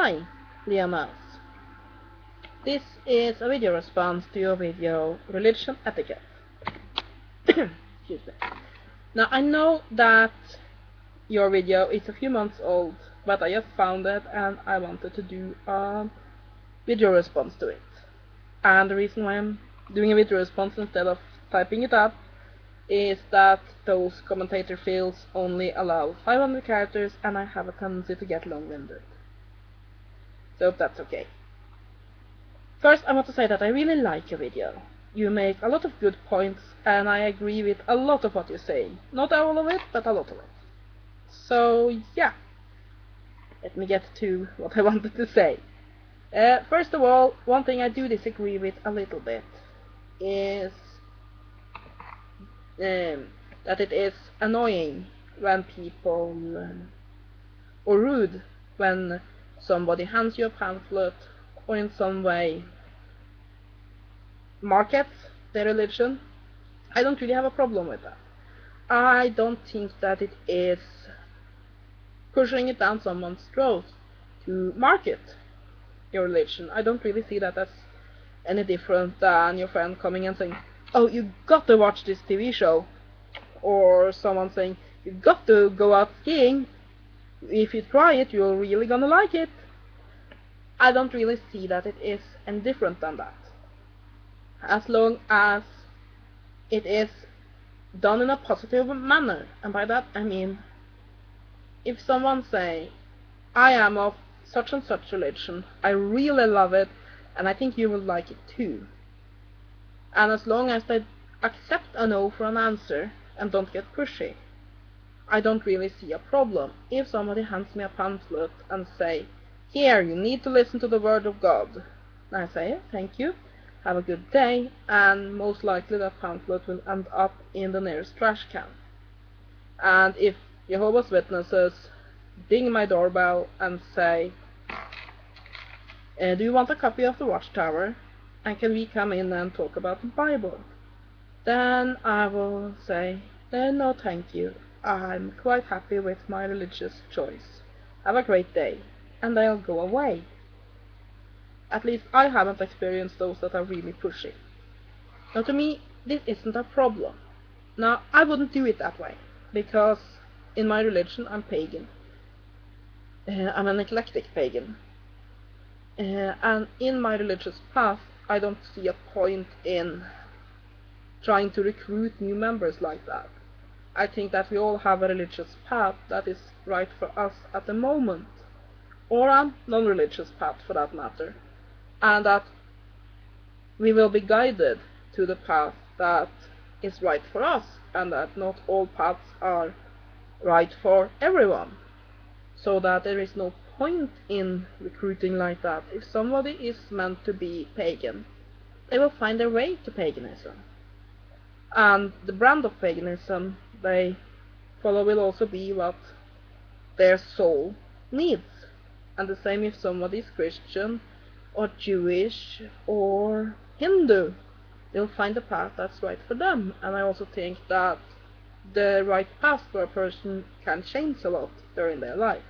Hi, Leah Mouse. This is a video response to your video, Religion Etiquette. Excuse me. Now, I know that your video is a few months old, but I just found it and I wanted to do a video response to it. And the reason why I'm doing a video response instead of typing it up is that those commentator fields only allow 500 characters and I have a tendency to get long-winded. So that's okay. First, I want to say that I really like your video. You make a lot of good points, and I agree with a lot of what you say. Not all of it, but a lot of it. So, yeah. Let me get to what I wanted to say. First of all, one thing I do disagree with a little bit is that it is annoying when people, or rude when somebody hands you a pamphlet or in some way markets their religion. I don't really have a problem with that. I don't think that it is pushing it down someone's throat to market your religion. I don't really see that as any different than your friend coming and saying, oh, you got to watch this TV show, or someone saying, you got to go out skiing. If you try it, you're really gonna like it. I don't really see that it is any different than that. As long as it is done in a positive manner, and by that I mean, if someone say, I am of such and such religion, I really love it, and I think you will like it too. And as long as they accept a no for an answer and don't get pushy, I don't really see a problem. If somebody hands me a pamphlet and say, here, you need to listen to the word of God, I say, thank you, have a good day, and most likely that pamphlet will end up in the nearest trash can. And if Jehovah's Witnesses ding my doorbell and say, do you want a copy of the Watchtower, and can we come in and talk about the Bible? Then I will say, no thank you, I'm quite happy with my religious choice. Have a great day. And they'll go away. At least I haven't experienced those that are really pushy. Now to me, this isn't a problem. Now, I wouldn't do it that way, because in my religion I'm pagan. I'm an eclectic pagan. And in my religious path, I don't see a point in trying to recruit new members like that. I think that we all have a religious path that is right for us at the moment, or a non-religious path for that matter, and that we will be guided to the path that is right for us, and that not all paths are right for everyone, so that there is no point in recruiting like that. If somebody is meant to be pagan, they will find their way to paganism, and the brand of paganism they follow will also be what their soul needs. And the same if somebody is Christian or Jewish or Hindu, they'll find a path that's right for them. And I also think that the right path for a person can change a lot during their life.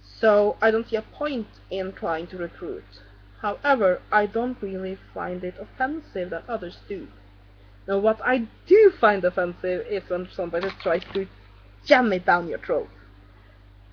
So I don't see a point in trying to recruit. However, I don't really find it offensive that others do. Now, what I do find offensive is when somebody tries to jam it down your throat.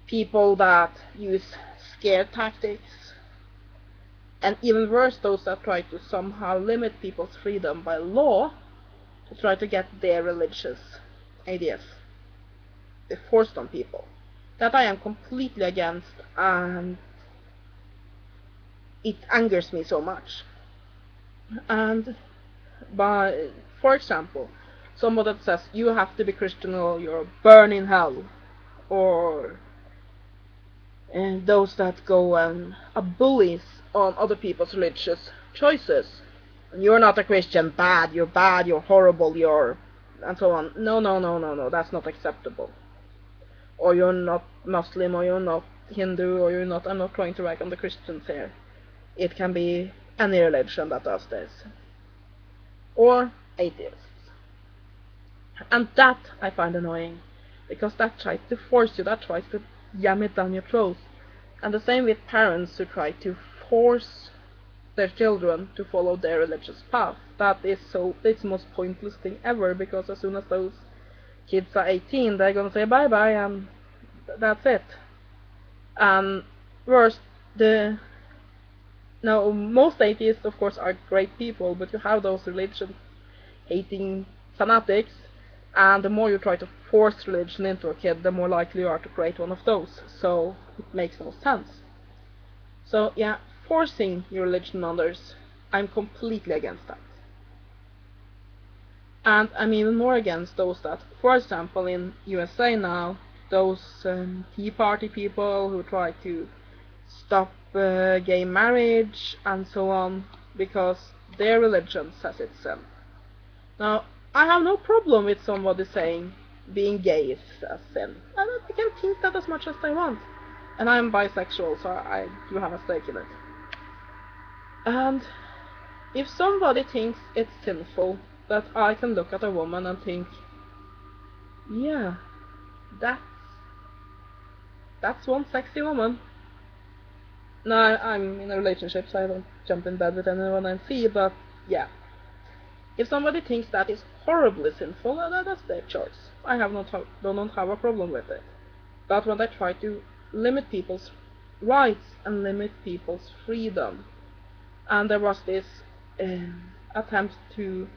People that use scare tactics, and even worse, those that try to somehow limit people's freedom by law to try to get their religious ideas forced on people. That I am completely against, and it angers me so much. And for example, someone that says you have to be Christian or you'll burn in hell, or and those that go and bullies on other people's religious choices. You're not a Christian, you're horrible, and so on. No, that's not acceptable. Or you're not Muslim, or you're not Hindu, or you're not, I'm not trying to rag on the Christians here. It can be any religion that does this. Or atheists. And that I find annoying, because that tries to force you, that tries to jam it down your throat. And the same with parents who try to force their children to follow their religious path. It's the most pointless thing ever, because as soon as those kids are 18, they're gonna say bye bye and that's it. And worse, now most atheists of course are great people, but you have those religion hating fanatics, and the more you try to force religion into a kid, the more likely you are to create one of those. So it makes no sense. So yeah, forcing your religion on others, I'm completely against that. And I'm even more against those that, for example, in USA now, those Tea Party people who try to stop gay marriage and so on, because their religion says it's sin. Now, I have no problem with somebody saying being gay is a sin. They can think that as much as they want. And I'm bisexual, so I do have a stake in it. And if somebody thinks it's sinful that I can look at a woman and think, yeah, that's one sexy woman. Now, I'm in a relationship, so I don't jump in bed with anyone I see, but yeah. If somebody thinks that is horribly sinful, that's their choice. I don't have a problem with it. But when they try to limit people's rights and limit people's freedom, and there was this attempt to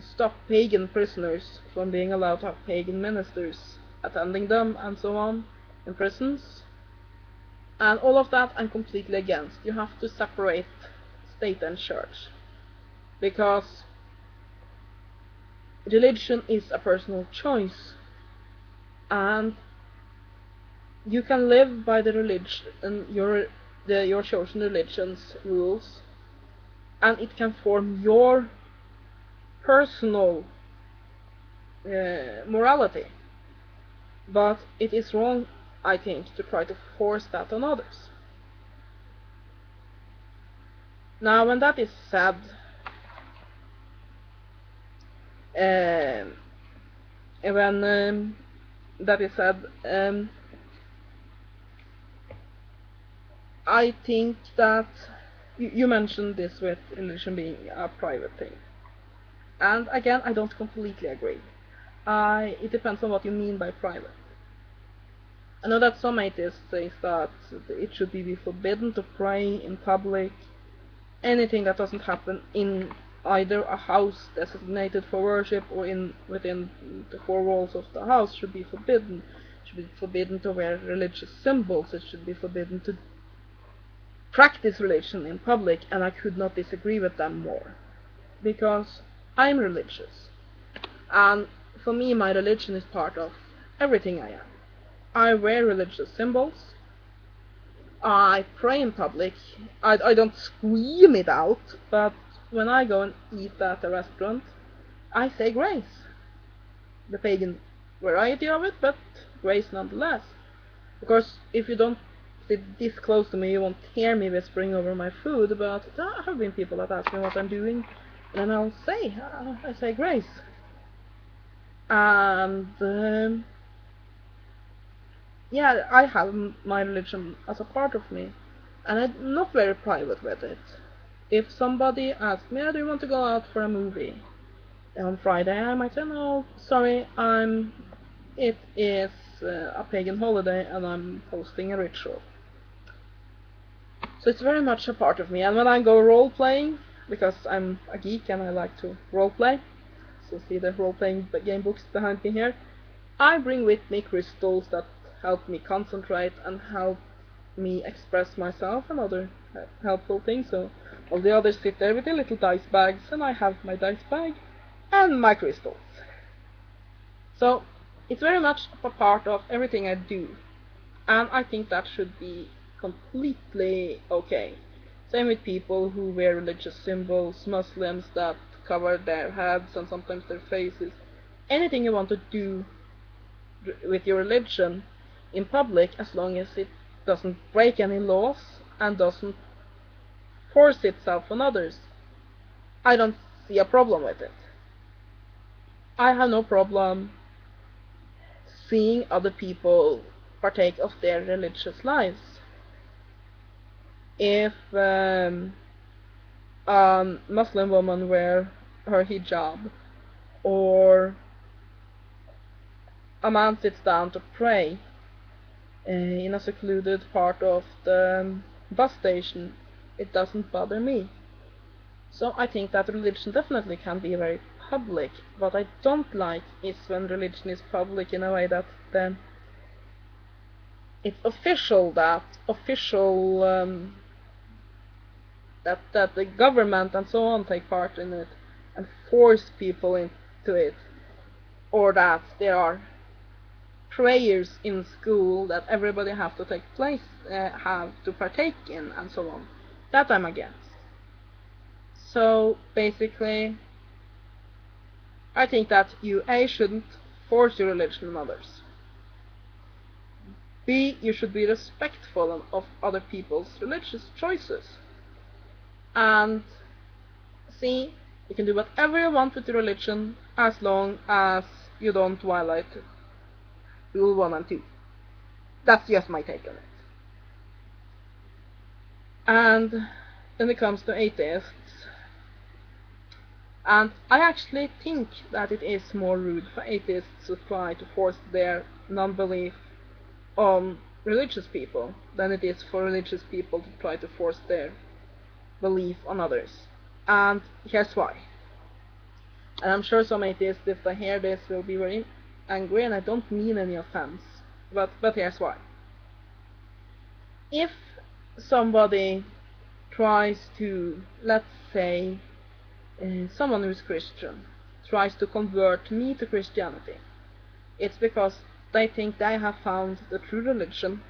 stop pagan prisoners from being allowed to have pagan ministers attending them and so on in prisons, and all of that I'm completely against. You have to separate state and church, because religion is a personal choice, and you can live by the religion, your chosen religion's rules, and it can form your personal morality. But it is wrong, I think, to try to force that on others. Now, when that is said, I think that you mentioned this with religion being a private thing. And again, I don't completely agree. It depends on what you mean by private. I know that some atheists think that it should be forbidden to pray in public. Anything that doesn't happen in either a house designated for worship or within the four walls of the house should be forbidden. It should be forbidden to wear religious symbols. It should be forbidden to practice religion in public, and I could not disagree with them more. Because I'm religious. And for me, my religion is part of everything I am. I wear religious symbols. I pray in public. I don't scream it out, but when I go and eat at a restaurant, I say grace. The pagan variety of it, but grace nonetheless. Because if you don't sit this close to me, you won't hear me whispering over my food, but there have been people that ask me what I'm doing, and I'll say, I say grace. And yeah, I have my religion as a part of me, and I'm not very private with it. If somebody asks me, do you want to go out for a movie on Friday, I might say, no, sorry, it is a pagan holiday and I'm hosting a ritual. So it's very much a part of me. And when I go role-playing, because I'm a geek and I like to role-play, so see the role-playing game books behind me here, I bring with me crystals that help me concentrate and help me express myself and other helpful things. So all the others sit there with their little dice bags, and I have my dice bag and my crystals. So it's very much a part of everything I do, and I think that should be completely okay. Same with people who wear religious symbols, Muslims that cover their heads and sometimes their faces. Anything you want to do with your religion in public, as long as it doesn't break any laws and doesn't force itself on others, I don't see a problem with it. I have no problem seeing other people partake of their religious lives. if a Muslim woman wear her hijab, or a man sits down to pray in a secluded part of the bus station, it doesn't bother me. So I think that religion definitely can be very public. What I don't like is when religion is public in a way that then it's official, that the government and so on take part in it and force people into it, or that there are prayers in school that everybody have to partake in, and so on. That I'm against. So basically, I think that you A, shouldn't force your religion on others. B, you should be respectful of other people's religious choices. And C, you can do whatever you want with your religion as long as you don't violate Rule 1 and 2. That's just my take on it. And when it comes to atheists, and I actually think that it is more rude for atheists to try to force their non-belief on religious people than it is for religious people to try to force their belief on others. And here's why. And I'm sure some atheists, if they hear this, will be very angry, and I don't mean any offense, but here's why. If somebody tries to, let's say, someone who's Christian tries to convert me to Christianity, it's because they think they have found the true religion.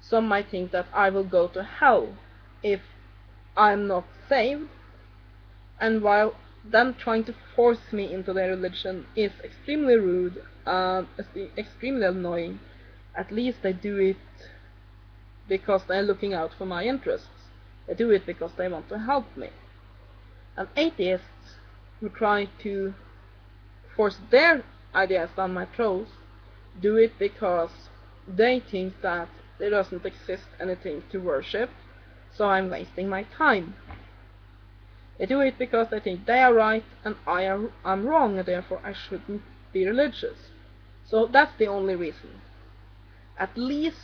Some might think that I will go to hell if I'm not saved, and while them trying to force me into their religion is extremely rude and extremely annoying, at least they do it because they're looking out for my interests. They do it because they want to help me. And atheists who try to force their ideas down my throat do it because they think that there doesn't exist anything to worship, so I'm wasting my time. They do it because they think they are right and I'm wrong, and therefore I shouldn't be religious. So that's the only reason. At least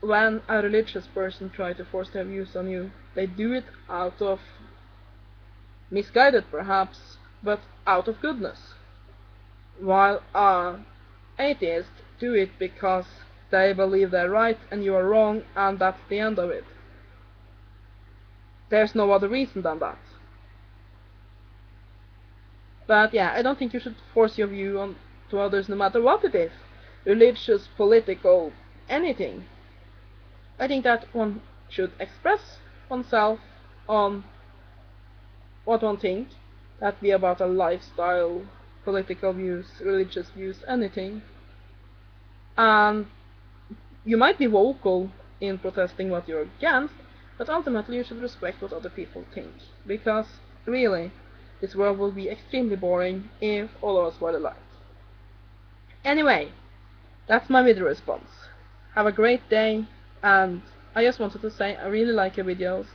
when a religious person tries to force their views on you, they do it out of misguided perhaps, but out of goodness. While atheists do it because they believe they're right and you are wrong, and that's the end of it. There's no other reason than that. But yeah, I don't think you should force your view on to others no matter what it is. Religious, political, anything. I think that one should express oneself on what one thinks. That be about a lifestyle, political views, religious views, anything. And you might be vocal in protesting what you're against, but ultimately you should respect what other people think. Because, really, this world will be extremely boring if all of us were alike. Anyway, that's my video response. Have a great day, and I just wanted to say I really like your videos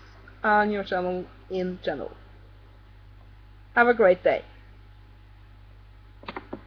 and your channel in general. Have a great day.